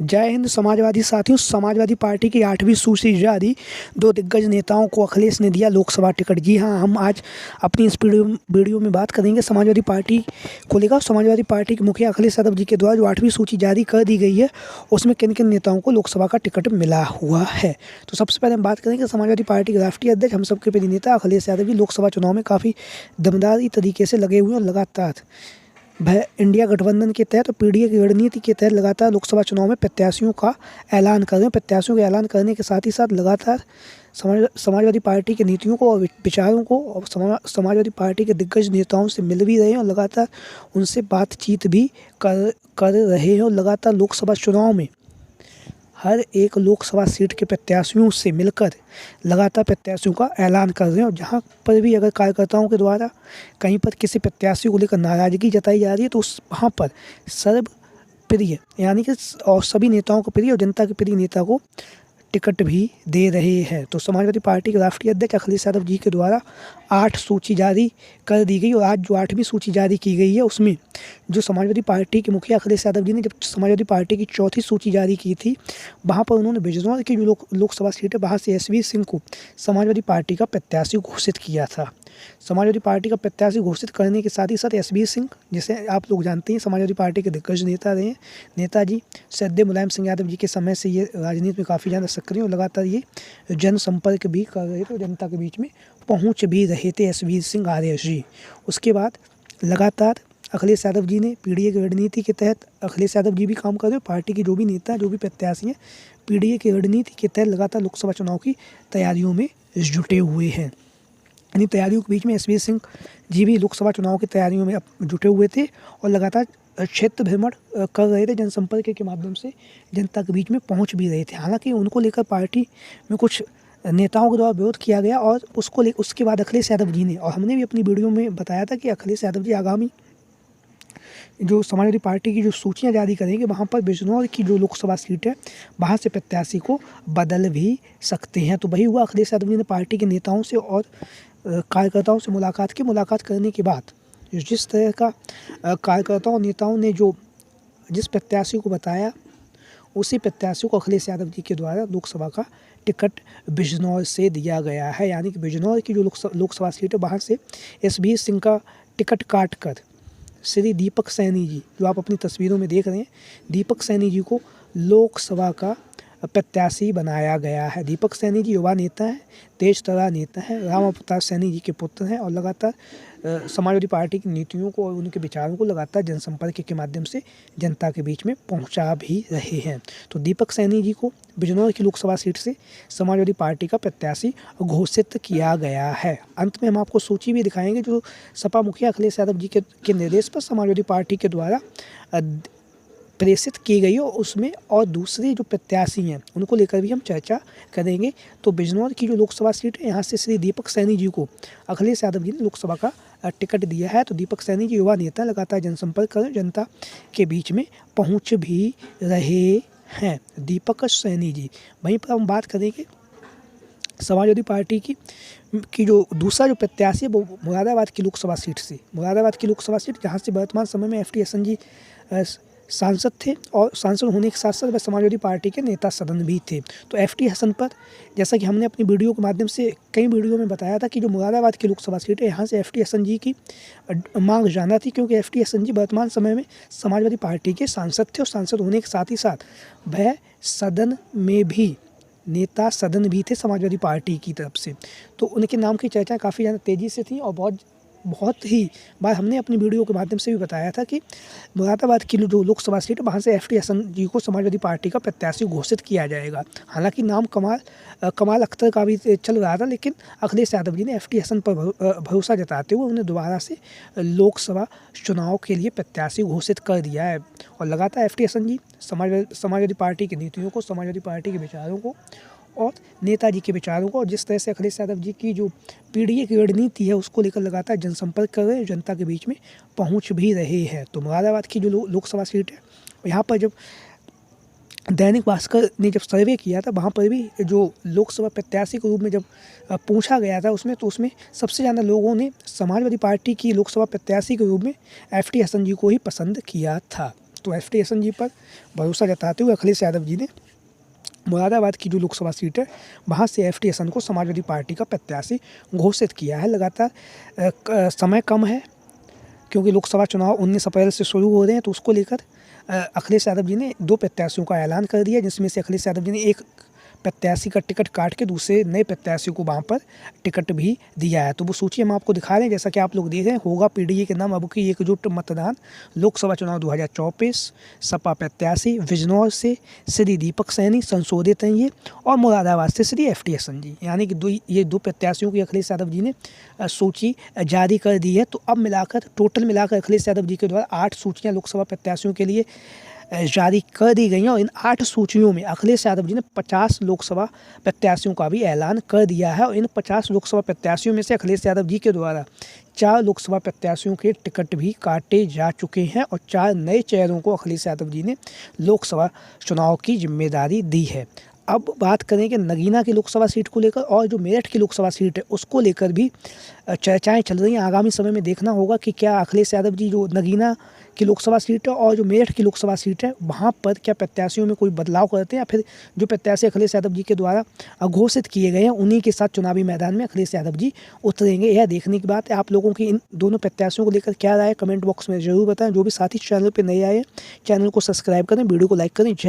जय हिंद समाजवादी साथियों। समाजवादी पार्टी की 8वीं सूची जारी, 2 दिग्गज नेताओं को अखिलेश ने दिया लोकसभा टिकट। जी हाँ, हम आज अपनी इस वीडियो में बात करेंगे समाजवादी पार्टी को लेकर। समाजवादी पार्टी के मुखिया अखिलेश यादव जी के द्वारा जो 8वीं सूची जारी कर दी गई है, उसमें किन किन नेताओं को लोकसभा का टिकट मिला हुआ है। तो सबसे पहले हम बात करेंगे समाजवादी पार्टी के राष्ट्रीय अध्यक्ष, हम सबके प्रिय नेता अखिलेश यादव जी लोकसभा चुनाव में काफ़ी दमदारी तरीके से लगे हुए हैं और लगातार इंडिया गठबंधन के तहत और पीडीए की रणनीति के तहत लगातार लोकसभा चुनाव में प्रत्याशियों का ऐलान कर रहे हैं। प्रत्याशियों के ऐलान करने के साथ ही साथ लगातार समाजवादी पार्टी की नीतियों को और विचारों को और समाजवादी पार्टी के दिग्गज नेताओं से मिल भी रहे हैं और लगातार उनसे बातचीत भी कर रहे हैं और लगातार लोकसभा चुनाव में हर एक लोकसभा सीट के प्रत्याशियों से मिलकर लगातार प्रत्याशियों का ऐलान कर रहे हैं। और जहाँ पर भी अगर कार्यकर्ताओं के द्वारा कहीं पर किसी प्रत्याशी को लेकर नाराज़गी जताई जा रही है, तो वहाँ पर सर्वप्रिय यानी कि और सभी नेताओं को प्रिय और जनता के प्रिय नेता को टिकट भी दे रहे हैं। तो समाजवादी पार्टी के राष्ट्रीय अध्यक्ष अखिलेश यादव जी के द्वारा 8 सूची जारी कर दी गई और आज जो 8वीं सूची जारी की गई है, उसमें जो समाजवादी पार्टी के मुखिया अखिलेश यादव जी ने जब समाजवादी पार्टी की 4थी सूची जारी की थी, वहाँ पर उन्होंने बिजनौर की जो लोकसभा सीट है, वहाँ से एसवी सिंह को समाजवादी पार्टी का प्रत्याशी घोषित किया था। समाजवादी पार्टी का प्रत्याशी घोषित करने के साथ ही साथ एसवी सिंह, जिसे आप लोग जानते हैं समाजवादी पार्टी के दिग्गज नेता रहे हैं, नेताजी सदैव मुलायम सिंह यादव जी के समय से ये राजनीति में काफ़ी ज़्यादा सक्रिय और लगातार ये जनसंपर्क भी कर रहे थे और जनता के बीच में पहुंच भी रहे थे एसवी सिंह आर्यश जी। उसके बाद लगातार अखिलेश यादव जी ने पीडीए की रणनीति के तहत अखिलेश यादव जी भी काम कर रहे हैं। पार्टी के जो भी नेता, जो भी प्रत्याशी हैं, पीडीए की रणनीति के तहत लगातार लोकसभा चुनाव की तैयारियों में जुटे हुए हैं। इन तैयारियों के बीच में एसवी सिंह जी भी लोकसभा चुनाव की तैयारियों में जुटे हुए थे और लगातार क्षेत्र भ्रमण कर रहे थे, जनसंपर्क के माध्यम से जनता के बीच में पहुंच भी रहे थे। हालांकि उनको लेकर पार्टी में कुछ नेताओं के द्वारा विरोध किया गया और उसके बाद अखिलेश यादव जी ने, और हमने भी अपनी वीडियो में बताया था कि अखिलेश यादव जी आगामी जो समाजवादी पार्टी की जो सूचियां जारी करेंगे, वहाँ पर बिजनौर की जो लोकसभा सीट है, वहाँ से प्रत्याशी को बदल भी सकते हैं। तो वही हुआ, अखिलेश यादव जी ने पार्टी के नेताओं से और कार्यकर्ताओं से मुलाकात की। मुलाकात करने के बाद जिस तरह का कार्यकर्ताओं नेताओं ने जो जिस प्रत्याशी को बताया, उसी प्रत्याशी को अखिलेश यादव जी के द्वारा लोकसभा का टिकट बिजनौर से दिया गया है। यानी कि बिजनौर की जो लोकसभा सीट है, वहाँ से एसवी सिंह का टिकट काट कर श्री दीपक सैनी जी, जो आप अपनी तस्वीरों में देख रहे हैं, दीपक सैनी जी को लोकसभा का प्रत्याशी बनाया गया है। दीपक सैनी जी युवा नेता हैं, तेज तर्रार नेता हैं, राम अवतार सैनी जी के पुत्र हैं और लगातार समाजवादी पार्टी की नीतियों को और उनके विचारों को लगातार जनसंपर्क के माध्यम से जनता के बीच में पहुंचा भी रहे हैं। तो दीपक सैनी जी को बिजनौर की लोकसभा सीट से समाजवादी पार्टी का प्रत्याशी घोषित किया गया है। अंत में हम आपको सूची भी दिखाएंगे जो सपा मुखिया अखिलेश यादव जी के निर्देश पर समाजवादी पार्टी के द्वारा प्रेषित की गई हो, उसमें और दूसरे जो प्रत्याशी हैं उनको लेकर भी हम चर्चा करेंगे। तो बिजनौर की जो लोकसभा सीट है, यहाँ से श्री दीपक सैनी जी को अखिलेश यादव जी ने लोकसभा का टिकट दिया है। तो दीपक सैनी जी युवा नेता, लगातार जनसंपर्क कर जनता के बीच में पहुँच भी रहे हैं, दीपक सैनी जी। वहीं पर हम बात करेंगे समाजवादी पार्टी की जो दूसरा जो प्रत्याशी है, वो मुरादाबाद की लोकसभा सीट से, मुरादाबाद की लोकसभा सीट जहाँ से वर्तमान समय में FT हसन जी सांसद थे और सांसद होने के साथ साथ वह समाजवादी पार्टी के नेता सदन भी थे। तो FT हसन पर, जैसा कि हमने अपनी वीडियो के माध्यम से कई वीडियो में बताया था कि जो मुरादाबाद की लोकसभा सीट है, यहाँ से FT हसन जी की मांग जाना थी, क्योंकि FT हसन जी वर्तमान समय में समाजवादी पार्टी के सांसद थे और सांसद होने के साथ ही साथ वह सदन में भी नेता सदन भी थे समाजवादी पार्टी की तरफ से। तो उनके नाम की चर्चा काफ़ी ज़्यादा तेज़ी से थी और बहुत ही बार हमने अपनी वीडियो के माध्यम से भी बताया था कि मुरादाबाद की जो लोकसभा सीट है, वहाँ से FT हसन जी को समाजवादी पार्टी का प्रत्याशी घोषित किया जाएगा। हालांकि नाम कमाल अख्तर का भी चल रहा था, लेकिन अखिलेश यादव जी ने FT हसन पर भरोसा जताते हुए उन्हें दोबारा से लोकसभा चुनाव के लिए प्रत्याशी घोषित कर दिया है। और लगातार FT हसन जी समाजवादी पार्टी की नीतियों को, समाजवादी पार्टी के विचारों को और नेताजी के विचारों को, और जिस तरह से अखिलेश यादव जी की जो पीडीए की रणनीति है उसको लेकर लगातार जनसंपर्क कर रहे हैं, जनता के बीच में पहुंच भी रहे हैं। तो मुरादाबाद की जो लोकसभा सीट है, यहाँ पर जब दैनिक भास्कर ने जब सर्वे किया था, वहाँ पर भी जो लोकसभा प्रत्याशी के रूप में जब पूछा गया था उसमें सबसे ज़्यादा लोगों ने समाजवादी पार्टी की लोकसभा प्रत्याशी के रूप में FT हसन जी को ही पसंद किया था। तो FT जी पर भरोसा जताते हुए अखिलेश यादव जी ने मुरादाबाद की जो लोकसभा सीट है वहाँ से FT को समाजवादी पार्टी का प्रत्याशी घोषित किया है। लगातार समय कम है क्योंकि लोकसभा चुनाव 19 अप्रैल से शुरू हो रहे हैं, तो उसको लेकर अखिलेश यादव जी ने 2 प्रत्याशियों का ऐलान कर दिया, जिसमें से अखिलेश यादव जी ने एक प्रत्याशी का टिकट काट के दूसरे नए प्रत्याशी को वहाँ पर टिकट भी दिया है। तो वो सूची हम आपको दिखा रहे हैं, जैसा कि आप लोग देख रहे हैं। होगा PDA के नाम अब की एकजुट मतदान, लोकसभा चुनाव 2024, सपा प्रत्याशी बिजनौर से श्री दीपक सैनी संशोधित हैं ये, और मुरादाबाद से श्री FT जी, यानी कि ये 2 प्रत्याशियों की अखिलेश यादव जी ने सूची जारी कर दी है। तो अब टोटल मिलाकर अखिलेश यादव जी के द्वारा 8 सूचियाँ लोकसभा प्रत्याशियों के लिए जारी कर दी गई हैं, और इन 8 सूचियों में अखिलेश यादव जी ने 50 लोकसभा प्रत्याशियों का भी ऐलान कर दिया है। और इन 50 लोकसभा प्रत्याशियों में से अखिलेश यादव जी के द्वारा 4 लोकसभा प्रत्याशियों के टिकट भी काटे जा चुके हैं, और 4 नए चेहरों को अखिलेश यादव जी ने लोकसभा चुनाव की जिम्मेदारी दी है। अब बात करें कि नगीना की लोकसभा सीट को लेकर और जो मेरठ की लोकसभा सीट है उसको लेकर भी चर्चाएं चल रही हैं। आगामी समय में देखना होगा कि क्या अखिलेश यादव जी जो नगीना की लोकसभा सीट है और जो मेरठ की लोकसभा सीट है वहाँ पर क्या प्रत्याशियों में कोई बदलाव करते हैं, या फिर जो प्रत्याशी अखिलेश यादव जी के द्वारा घोषित किए गए हैं उन्हीं के साथ चुनावी मैदान में अखिलेश यादव जी उतरेंगे। यह देखने की बात है। आप लोगों की इन दोनों प्रत्याशियों को लेकर क्या राय है, कमेंट बॉक्स में जरूर बताएं। जो भी साथी चैनल पर नए आए चैनल को सब्सक्राइब करें, वीडियो को लाइक करें। जय